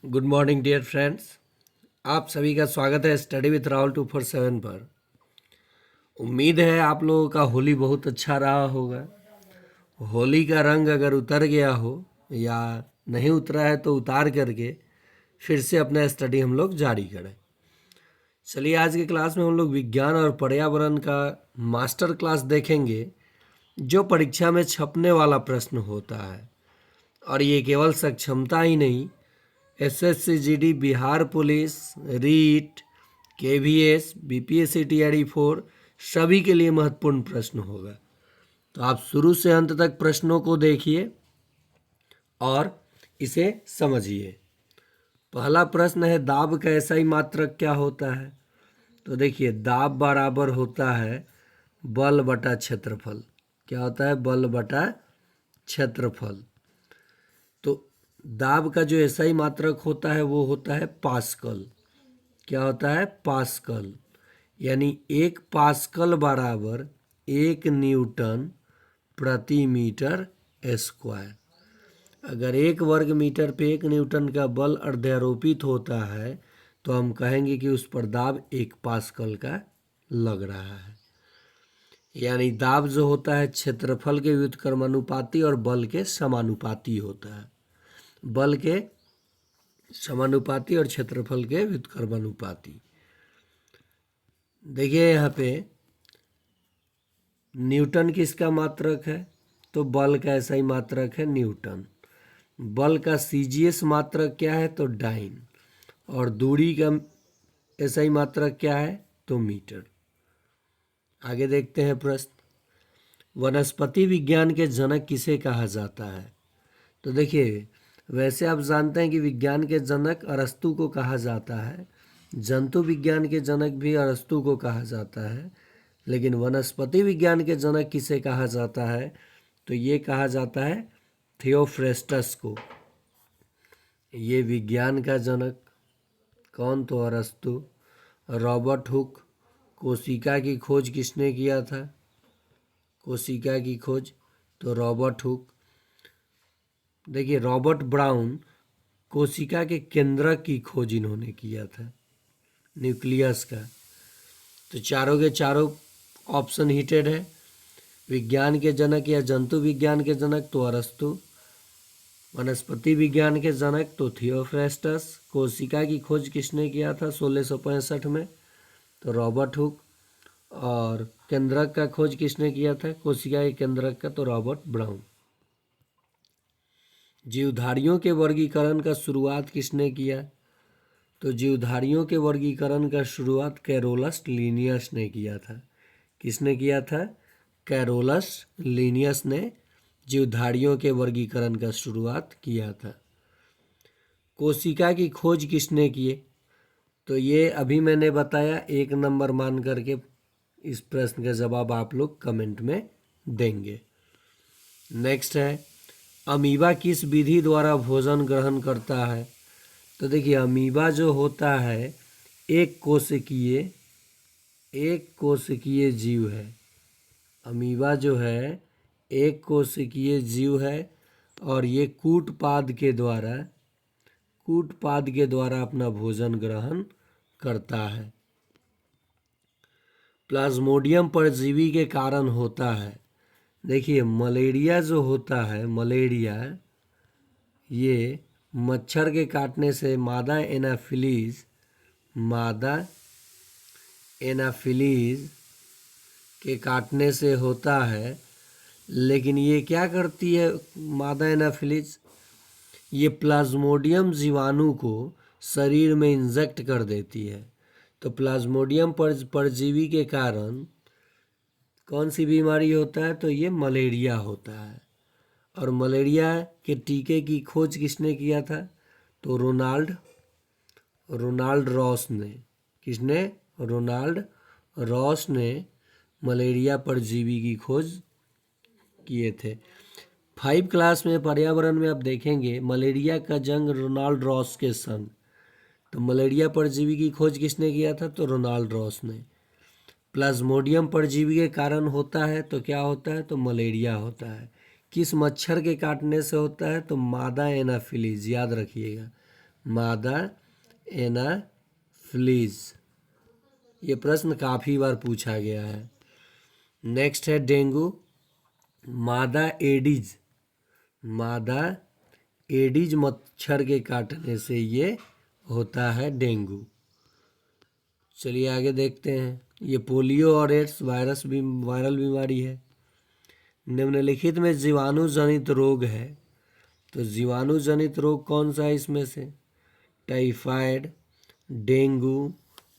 Good morning dear friends. आप सभी का स्वागत है स्टडी विथ राहुल 247 पर। उम्मीद है आप लोगों का होली बहुत अच्छा रहा होगा। होली का रंग अगर उतर गया हो या नहीं उतरा है तो उतार करके फिर से अपना स्टडी हम लोग जारी करें। चलिए आज के क्लास में हम लोग विज्ञान और पर्यावरण का मास्टर क्लास देखेंगे, जो परीक्षा में छपने वाला प्रश्न होता है। और ये केवल सक्षमता ही नहीं, SSC GD, Bihar police, REET, KVS, BPSC TRE 4 सभी के लिए महत्वपूर्ण प्रश्न होगा। तो आप शुरू से अंत तक प्रश्नों को देखिए और इसे समझिए। पहला प्रश्न है, दाब का एसआई मात्रक क्या होता है? तो देखिए, दाब बराबर होता है बल बटा क्षेत्रफल। क्या होता है? बल बटा क्षेत्रफल। तो दाब का जो एसआई मात्रक होता है वो होता है पास्कल। क्या होता है? पास्कल। यानी 1 पास्कल बराबर 1 न्यूटन प्रति मीटर स्क्वायर। अगर 1 वर्ग मीटर पे 1 न्यूटन का बल अध्यारोपित होता है तो हम कहेंगे कि उस पर दाब 1 पास्कल का लग रहा है। यानी दाब जो होता है क्षेत्रफल के व्युत्क्रमानुपाती और बल के समानुपाती होता है। बल के समानुपाती और क्षेत्रफल के व्युत्क्रमानुपाती। देखिए यहाँ पे न्यूटन किसका मात्रक है? तो बल का ऐसा ही मात्रक है न्यूटन। बल का सीजीएस मात्रक क्या है? तो डाइन। और दूरी का ऐसा ही मात्रक क्या है? तो मीटर। आगे देखते हैं प्रश्न, वनस्पति विज्ञान के जनक किसे कहा जाता है? तो देखिए, वैसे आप जानते हैं कि विज्ञान के जनक अरस्तु को कहा जाता है, जंतु विज्ञान के जनक भी अरस्तु को कहा जाता है, लेकिन वनस्पति विज्ञान के जनक किसे कहा जाता है? तो ये कहा जाता है थियोफ्रेस्टस को। ये विज्ञान का जनक कौन? तो अरस्तु। रॉबर्ट हुक, कोशिका की खोज किसने किया था? कोशिका की खोज तो रॉबर्ट हुक। देखिए, रॉबर्ट ब्राउन, कोशिका के केंद्रक की खोज इन्होंने किया था, न्यूक्लियस का। तो चारों के चारों ऑप्शन हिटेड है। विज्ञान के जनक या जंतु विज्ञान के जनक तो अरस्तु, वनस्पति विज्ञान के जनक तो थियोफ्रेस्टस, कोशिका की खोज किसने किया था 1665 में? तो रॉबर्ट हुक। और केंद्रक का खोज किसने किया था कोशिका के केंद्रक का? तो रॉबर्ट ब्राउन। जीवधारियों के वर्गीकरण का शुरुआत किसने किया? तो जीवधारियों के वर्गीकरण का शुरुआत कैरोलस लीनियस ने किया था। किसने किया था? कैरोलस लीनियस ने जीवधारियों के वर्गीकरण का शुरुआत किया था। कोशिका की खोज किसने की? तो ये अभी मैंने बताया, 1 नंबर मान करके इस प्रश्न का जवाब आप लोग कमेंट में देंगे। नेक्स्ट है, अमीबा किस विधि द्वारा भोजन ग्रहण करता है? तो देखिए, अमीबा जो होता है एक कोशिकीय जीव है। अमीबा जो है एक कोशिकीय जीव है और ये कूटपाद के द्वारा अपना भोजन ग्रहण करता है। प्लाज्मोडियम परजीवी के कारण होता है। देखिए, मलेरिया जो होता है, मलेरिया ये मच्छर के काटने से मादा एनाफिलीज के काटने से होता है। लेकिन ये क्या करती है मादा एनाफिलीज? ये प्लाज्मोडियम जीवाणु को शरीर में इंजेक्ट कर देती है। तो प्लाज्मोडियम परजीवी के कारण कौन सी बीमारी होता है? तो ये मलेरिया होता है। और मलेरिया के टीके की खोज किसने किया था? तो रोनाल्ड रॉस ने। किसने? रोनाल्ड रॉस ने मलेरिया परजीवी की खोज किए थे। 5 क्लास में पर्यावरण में आप देखेंगे मलेरिया का जंग रोनाल्ड रॉस के संग। तो मलेरिया परजीवी की खोज किसने किया था? तो रोनाल्ड रॉस ने। प्लाज्मोडियम परजीवी के कारण होता है तो क्या होता है? तो मलेरिया होता है। किस मच्छर के काटने से होता है? तो मादा एनाफिलीज, याद रखिएगा, मादा एनाफिलीज। ये प्रश्न काफ़ी बार पूछा गया है। नेक्स्ट है डेंगू, मादा एडिज। मादा एडिज मच्छर के काटने से ये होता है डेंगू। चलिए आगे देखते हैं। ये पोलियो और एड्स वायरल बीमारी है। निम्नलिखित में जीवाणु जनित रोग है, तो जीवाणु जनित रोग कौन सा है इसमें से? टाइफाइड, डेंगू,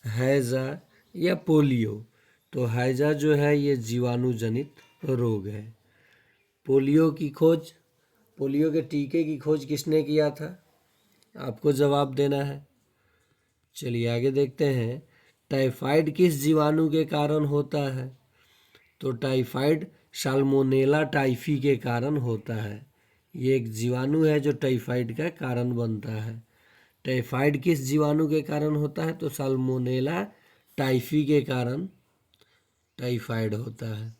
हैजा या पोलियो? तो हैजा जो है ये जीवाणु जनित रोग है। पोलियो के टीके की खोज किसने किया था? आपको जवाब देना है। चलिए आगे देखते हैं। टाइफाइड किस जीवाणु के कारण होता है? तो टाइफाइड साल्मोनेला टाइफी के कारण होता है। ये एक जीवाणु है जो टाइफाइड का कारण बनता है। टाइफाइड किस जीवाणु के कारण होता है? तो साल्मोनेला टाइफी के कारण टाइफाइड होता है।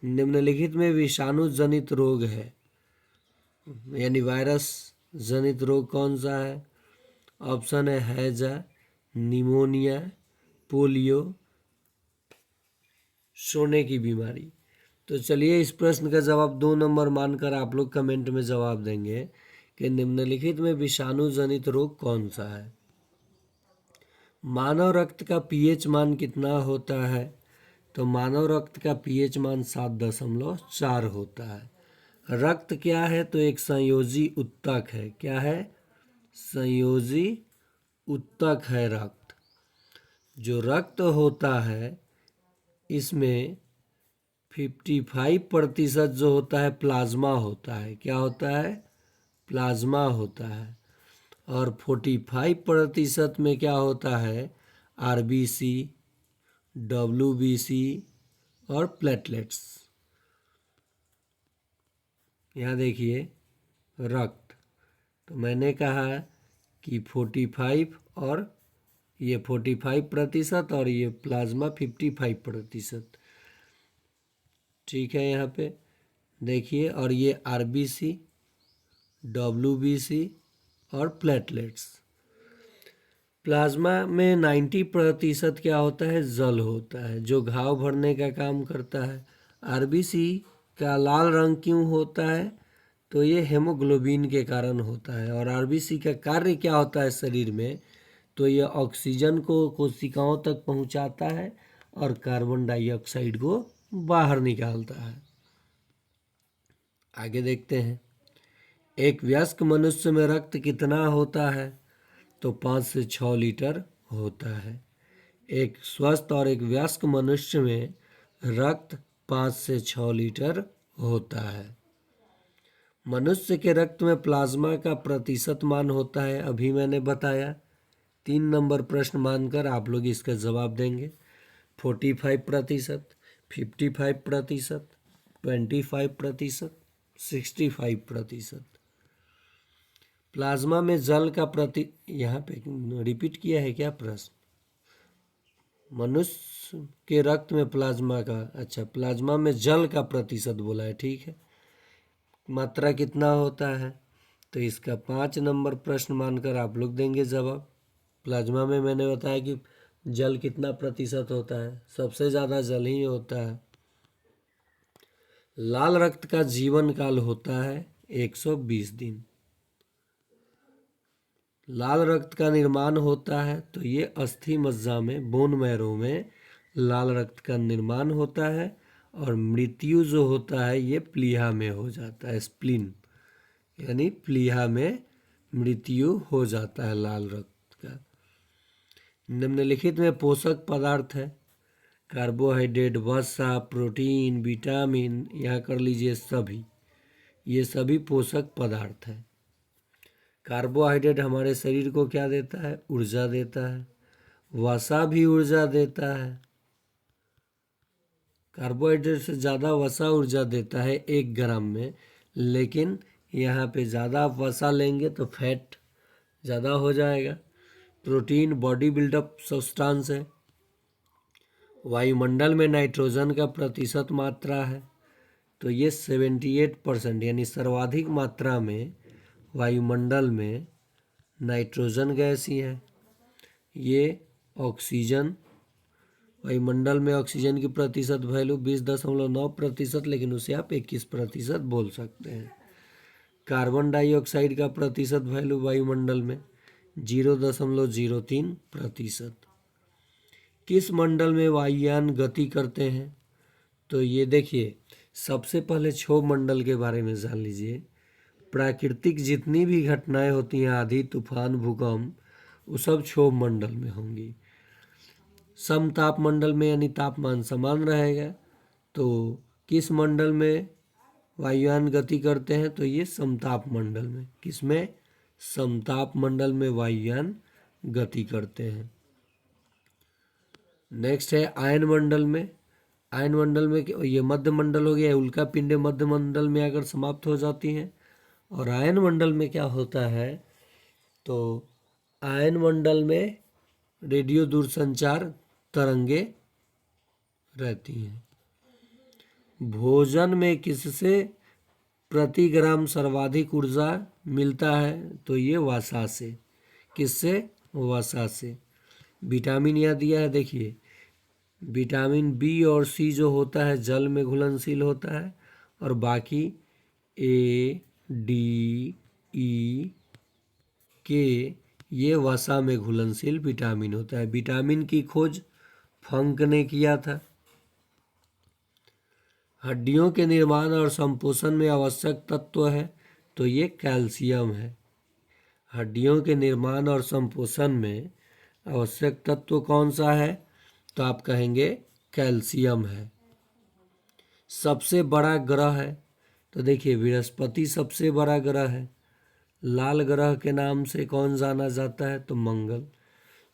निम्नलिखित में विषाणु जनित रोग है, यानी वायरस जनित रोग कौन सा है? ऑप्शन है हैजा, निमोनिया, पोलियो, सोने की बीमारी। तो चलिए इस प्रश्न का जवाब 2 नंबर मानकर आप लोग कमेंट में जवाब देंगे कि निम्नलिखित में विषाणु जनित रोग कौन सा है। मानव रक्त का पीएच मान कितना होता है? तो मानव रक्त का पीएच मान 7.4 होता है। रक्त क्या है? तो एक संयोजी उत्तक है। क्या है? संयोजी उत्तक है रक्त। जो रक्त होता है इसमें 55% जो होता है प्लाज्मा होता है। क्या होता है? प्लाज्मा होता है। और 45% में क्या होता है? आरबीसी, डब्ल्यूबीसी और प्लेटलेट्स। यहाँ देखिए रक्त, तो मैंने कहा कि 45 और ये 45% और ये प्लाज्मा 55%। ठीक है, यहाँ पे देखिए, और ये आरबीसी, डब्ल्यूबीसी और प्लेटलेट्स। प्लाज्मा में 90% क्या होता है? जल होता है, जो घाव भरने का काम करता है। आरबीसी का लाल रंग क्यों होता है? तो ये हेमोग्लोबिन के कारण होता है। और आरबीसी का कार्य क्या होता है शरीर में? तो ये ऑक्सीजन को कोशिकाओं तक पहुंचाता है और कार्बन डाइऑक्साइड को बाहर निकालता है। आगे देखते हैं। एक वयस्क मनुष्य में रक्त कितना होता है? तो 5 से 6 लीटर होता है। एक स्वस्थ और एक वयस्क मनुष्य में रक्त 5 से 6 लीटर होता है। मनुष्य के रक्त में प्लाज्मा का प्रतिशत मान होता है, अभी मैंने बताया। 3 नंबर प्रश्न मानकर आप लोग इसका जवाब देंगे। 45%, 55%, 25%, 65%। प्लाज्मा में जल का यहाँ पे रिपीट किया है क्या प्रश्न? मनुष्य के रक्त में प्लाज्मा का, अच्छा, प्लाज्मा में जल का प्रतिशत बोला है, ठीक है। मात्रा कितना होता है? तो इसका 5 नंबर प्रश्न मानकर आप लोग देंगे जवाब। प्लाज्मा में मैंने बताया कि जल कितना प्रतिशत होता है, सबसे ज़्यादा जल ही होता है। लाल रक्त का जीवन काल होता है 120 दिन। लाल रक्त का निर्माण होता है, तो ये अस्थि मज्जा में, बोन मैरो में लाल रक्त का निर्माण होता है। और मृत्यु जो होता है ये प्लीहा में हो जाता है, स्प्लीन, यानी प्लीहा में मृत्यु हो जाता है लाल रक्त का। निम्नलिखित में पोषक पदार्थ है, कार्बोहाइड्रेट, वसा, प्रोटीन, विटामिन, यहाँ कर लीजिए सभी, ये सभी पोषक पदार्थ हैं। कार्बोहाइड्रेट हमारे शरीर को क्या देता है? ऊर्जा देता है। वसा भी ऊर्जा देता है। कार्बोहाइड्रेट से ज़्यादा वसा ऊर्जा देता है 1 ग्राम में, लेकिन यहाँ पे ज़्यादा आप वसा लेंगे तो फैट ज़्यादा हो जाएगा। प्रोटीन बॉडी बिल्डअप सब्सटेंस है। वायुमंडल में नाइट्रोजन का प्रतिशत मात्रा है, तो ये 78%, यानी सर्वाधिक मात्रा में वायुमंडल में नाइट्रोजन गैस ही है। ये ऑक्सीजन, वायुमंडल में ऑक्सीजन की प्रतिशत वैल्यू 20.9%, लेकिन उसे आप 21% बोल सकते हैं। कार्बन डाइऑक्साइड का प्रतिशत वैल्यू वायुमंडल में 0.03%। किस मंडल में वायुयान गति करते हैं? तो ये देखिए, सबसे पहले क्षोभ मंडल के बारे में जान लीजिए। प्राकृतिक जितनी भी घटनाएं होती हैं, आंधी, तूफान, भूकंप, वो सब क्षोभ मंडल में होंगी। समताप मंडल में यानी तापमान समान रहेगा। तो किस मंडल में वायुयान गति करते हैं? तो ये समताप मंडल में। किसमें? समताप मंडल में वायुयान गति करते हैं। नेक्स्ट है आयन मंडल में। आयन मंडल में ये मध्य मंडल हो गया, उल्का पिंडे मध्य मंडल में आकर समाप्त हो जाती हैं। और आयन मंडल में क्या होता है? तो आयन मंडल में रेडियो दूरसंचार तरंगे रहती हैं। भोजन में किससे प्रति ग्राम सर्वाधिक ऊर्जा मिलता है? तो ये वसा से। किससे? वसा से। विटामिन यह दिया है, देखिए विटामिन बी और सी जो होता है जल में घुलनशील होता है, और बाकी ए, डी, ई, के ये वसा में घुलनशील विटामिन होता है। विटामिन की खोज फंक ने किया था। हड्डियों के निर्माण और संपोषण में आवश्यक तत्व है, तो ये कैल्शियम है। हड्डियों के निर्माण और संपोषण में आवश्यक तत्व कौन सा है? तो आप कहेंगे कैल्शियम है। सबसे बड़ा ग्रह है, तो देखिए बृहस्पति सबसे बड़ा ग्रह है। लाल ग्रह के नाम से कौन जाना जाता है? तो मंगल।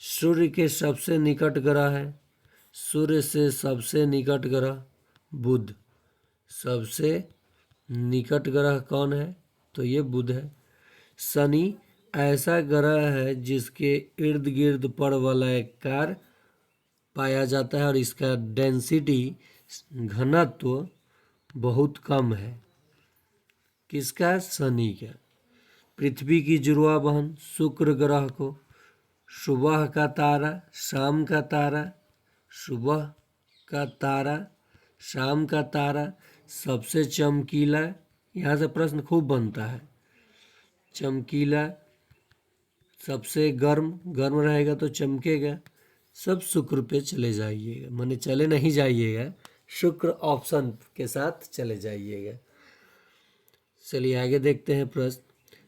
सूर्य के सबसे निकट ग्रह है, सूर्य से सबसे निकट ग्रह बुध। सबसे निकट ग्रह कौन है? तो ये बुध है। शनि ऐसा ग्रह है जिसके इर्द गिर्द परवलयाकार पाया जाता है और इसका डेंसिटी घनत्व बहुत कम है। किसका? शनि का। पृथ्वी की जुड़वा बहन शुक्र ग्रह को सुबह का तारा, शाम का तारा, सुबह का तारा, शाम का तारा, सबसे चमकीला, यहाँ से प्रश्न खूब बनता है। चमकीला, सबसे गर्म, गर्म रहेगा तो चमकेगा। सब शुक्र पे चले जाइएगा, माने चले नहीं जाइएगा, शुक्र ऑप्शन के साथ चले जाइएगा। चलिए आगे देखते हैं प्रश्न।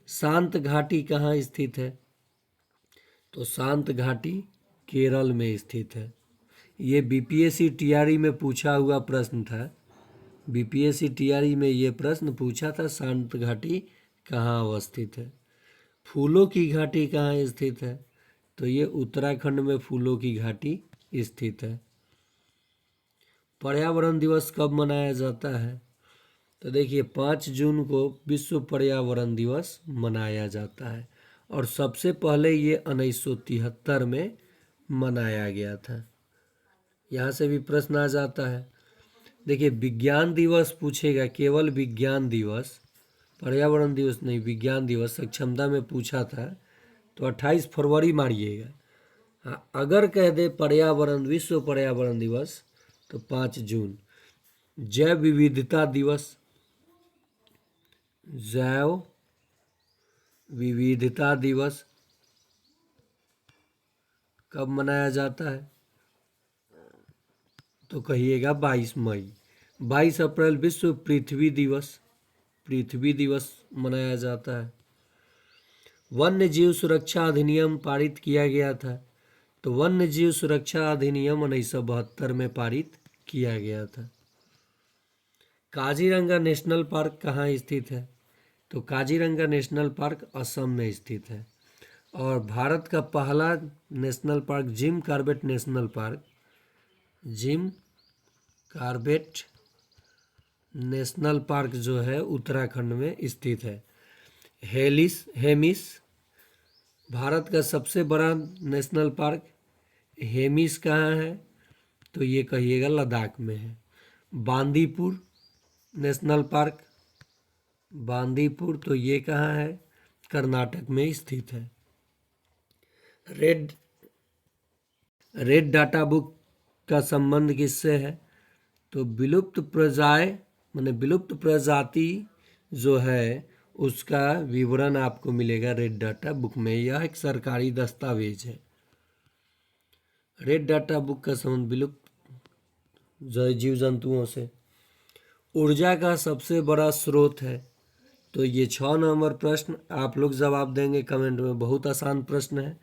शांत घाटी कहाँ स्थित है? तो शांत घाटी केरल में स्थित है। ये बीपीएससी टीआरई में पूछा हुआ प्रश्न था। बीपीएससी टीआरई में ये प्रश्न पूछा था, शांत घाटी कहाँ अवस्थित है। फूलों की घाटी कहाँ स्थित है? तो ये उत्तराखंड में फूलों की घाटी स्थित है। पर्यावरण दिवस कब मनाया जाता है? तो देखिए 5 जून को विश्व पर्यावरण दिवस मनाया जाता है, और सबसे पहले ये 1973 में मनाया गया था। यहाँ से भी प्रश्न आ जाता है। देखिए विज्ञान दिवस पूछेगा, केवल विज्ञान दिवस, पर्यावरण दिवस नहीं, विज्ञान दिवस सक्षमता में पूछा था, तो 28 फरवरी मारिएगा। हाँ, अगर कह दे पर्यावरण विश्व पर्यावरण दिवस तो 5 जून। जैव विविधता दिवस, जैव विविधता दिवस कब मनाया जाता है? तो कहिएगा 22 मई। 22 अप्रैल विश्व पृथ्वी दिवस, पृथ्वी दिवस मनाया जाता है। वन्य जीव सुरक्षा अधिनियम पारित किया गया था, तो वन्य जीव सुरक्षा अधिनियम 1972 में पारित किया गया था। काजीरंगा नेशनल पार्क कहाँ स्थित है? तो काजीरंगा नेशनल पार्क असम में स्थित है। और भारत का पहला national park Jim Corbett national park, Jim Corbett national park जो है उत्तराखंड में स्थित है। हेमिस भारत का सबसे बड़ा नेशनल पार्क हेमिस कहाँ है? तो ये कहिएगा लद्दाख में है। बांदीपुर नेशनल पार्क, बांदीपुर तो ये कहाँ है? कर्नाटक में स्थित है। रेड रेड डाटा बुक का संबंध किससे है? तो विलुप्त प्रजाएं माने विलुप्त प्रजाति जो है उसका विवरण आपको मिलेगा रेड डाटा बुक में। यह एक सरकारी दस्तावेज है। रेड डाटा बुक का संबंध विलुप्त जीव जंतुओं से। ऊर्जा का सबसे बड़ा स्रोत है। तो ये 6 नंबर प्रश्न आप लोग जवाब देंगे कमेंट में। बहुत आसान प्रश्न है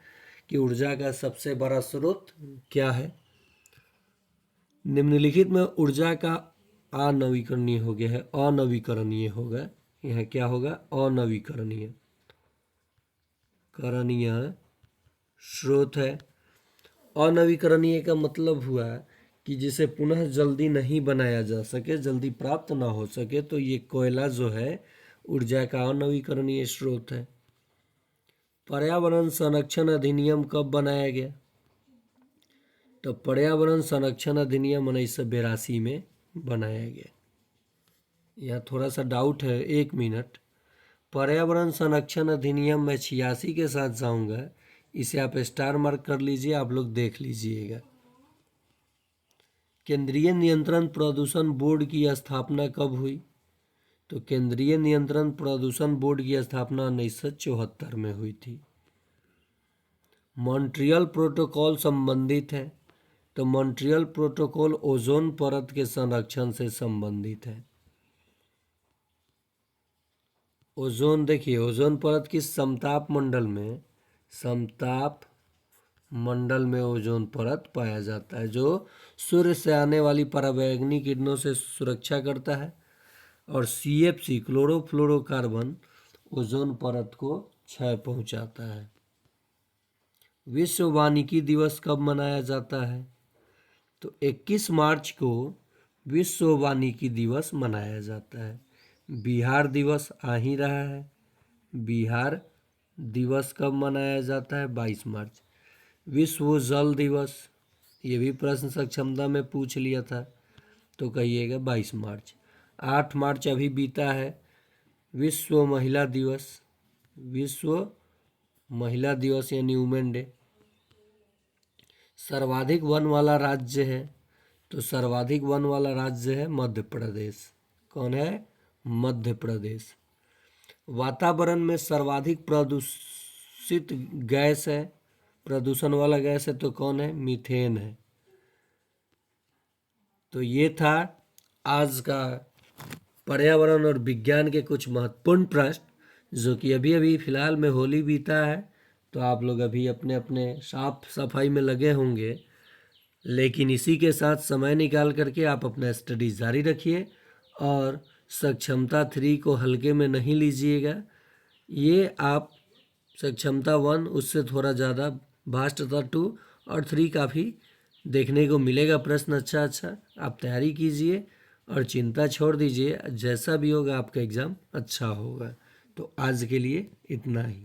कि ऊर्जा का सबसे बड़ा स्रोत क्या है। निम्नलिखित में ऊर्जा का अनवीकरणीय हो गया है, अनवीकरणीय होगा। यह क्या होगा? अनवीकरणीय करणीय स्रोत है। अनवीकरणीय का मतलब हुआ कि जिसे पुनः जल्दी नहीं बनाया जा सके, जल्दी प्राप्त ना हो सके, तो ये कोयला जो है ऊर्जा का अनवीकरणीय स्रोत है। पर्यावरण संरक्षण अधिनियम कब बनाया गया? तो पर्यावरण संरक्षण अधिनियम 1982 में बनाया गया। यह थोड़ा सा डाउट है, 1 मिनट। पर्यावरण संरक्षण अधिनियम में 86 के साथ जाऊंगा, इसे आप स्टार मार्क कर लीजिए, आप लोग देख लीजिएगा। केंद्रीय नियंत्रण प्रदूषण बोर्ड की स्थापना कब हुई? तो केंद्रीय नियंत्रण प्रदूषण बोर्ड की स्थापना 1974 में हुई थी। मॉन्ट्रियल प्रोटोकॉल संबंधित है। तो मॉन्ट्रियल प्रोटोकॉल ओजोन परत के संरक्षण से संबंधित है। ओजोन देखिए, ओजोन परत की समताप मंडल में ओजोन परत पाया जाता है, जो सूर्य से आने वाली पराबैंगनी किरणों से सुरक्षा करता है। और CFC क्लोरोफ्लोरोकार्बन ओजोन परत को क्षय पहुंचाता है। विश्व वानिकी दिवस कब मनाया जाता है? तो 21 मार्च को विश्व वानिकी दिवस मनाया जाता है। बिहार दिवस आ ही रहा है। बिहार दिवस कब मनाया जाता है? 22 मार्च। विश्व जल दिवस, ये भी प्रश्न सक्षमता में पूछ लिया था, तो कहिएगा 22 मार्च। 8 मार्च अभी बीता है। विश्व महिला दिवस, विश्व महिला दिवस यानी वुमेन डे। सर्वाधिक वन वाला राज्य है, तो सर्वाधिक वन वाला राज्य है मध्य प्रदेश। कौन है? मध्य प्रदेश। वातावरण में सर्वाधिक प्रदूषित गैस है, प्रदूषण वाला गैस है, तो कौन है? मीथेन है। तो ये था आज का पर्यावरण और विज्ञान के कुछ महत्वपूर्ण प्रश्न, जो कि अभी अभी फिलहाल में होली बीता है, तो आप लोग अभी अपने अपने साफ सफाई में लगे होंगे। लेकिन इसी के साथ समय निकाल करके आप अपना स्टडी जारी रखिए और सक्षमता 3 को हल्के में नहीं लीजिएगा। ये आप सक्षमता 1 उससे थोड़ा ज़्यादा भास्ट था, 2 और 3 काफ़ी देखने को मिलेगा प्रश्न अच्छा। आप तैयारी कीजिए और चिंता छोड़ दीजिए, जैसा भी होगा आपका एग्ज़ाम अच्छा होगा। तो आज के लिए इतना ही।